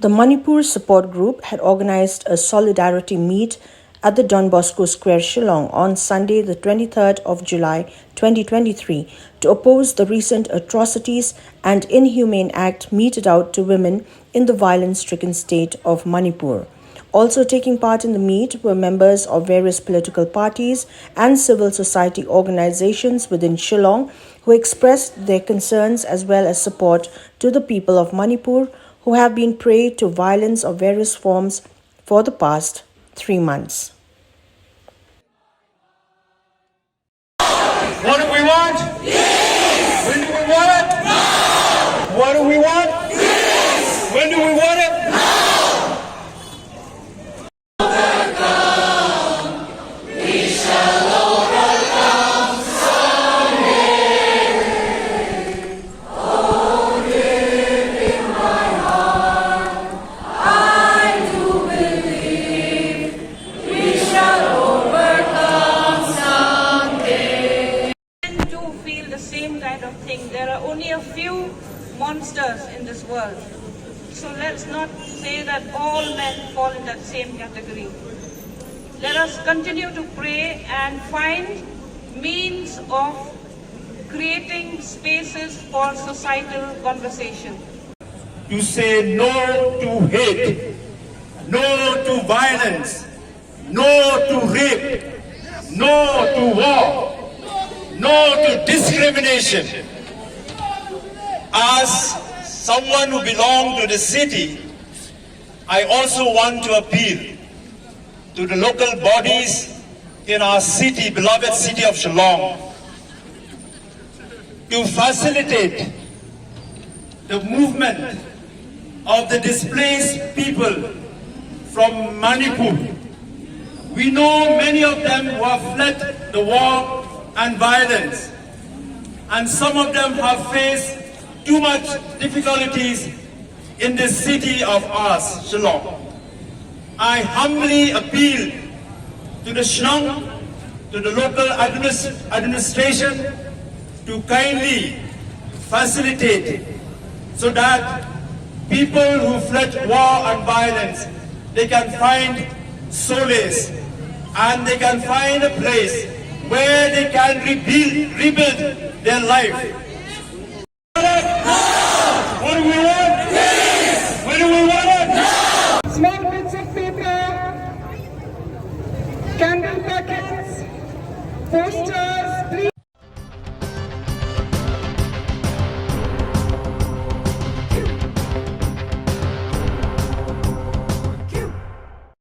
The Manipur Support Group had organized a solidarity meet at the Don Bosco Square, Shillong on Sunday, the 23rd of July 2023 to oppose the recent atrocities and inhumane act meted out to women in the violence-stricken state of Manipur. Also taking part in the meet were members of various political parties and civil society organizations within Shillong who expressed their concerns as well as support to the people of Manipur who have been prey to violence of various forms for the past 3 months. What do we want? Peace! When do we want it? Now! What do we want? Peace! When do we want it? Now! Overcome. We shall overcome someday. Oh, deep in my heart, I do believe we shall overcome someday. Men too feel the same kind of thing. There are only a few monsters in this world. So let's not say that all men fall in that same category. Let us continue to pray and find means of creating spaces for societal conversation. To say no to hate, no to violence, no to rape, no to war, no to discrimination. As someone who belongs to the city, I also want to appeal to the local bodies in our city, beloved city of Shillong, to facilitate the movement of the displaced people from Manipur. We know many of them who have fled the war and violence, and some of them have faced too much difficulties in this city of ours, Shillong. I humbly appeal to the Shillong, to the local administration to kindly facilitate so that people who fled war and violence, they can find solace and they can find a place where they can rebuild their life. What do we want? Peace! When do we want it? Now! Small bits of paper, candle packets, posters, please.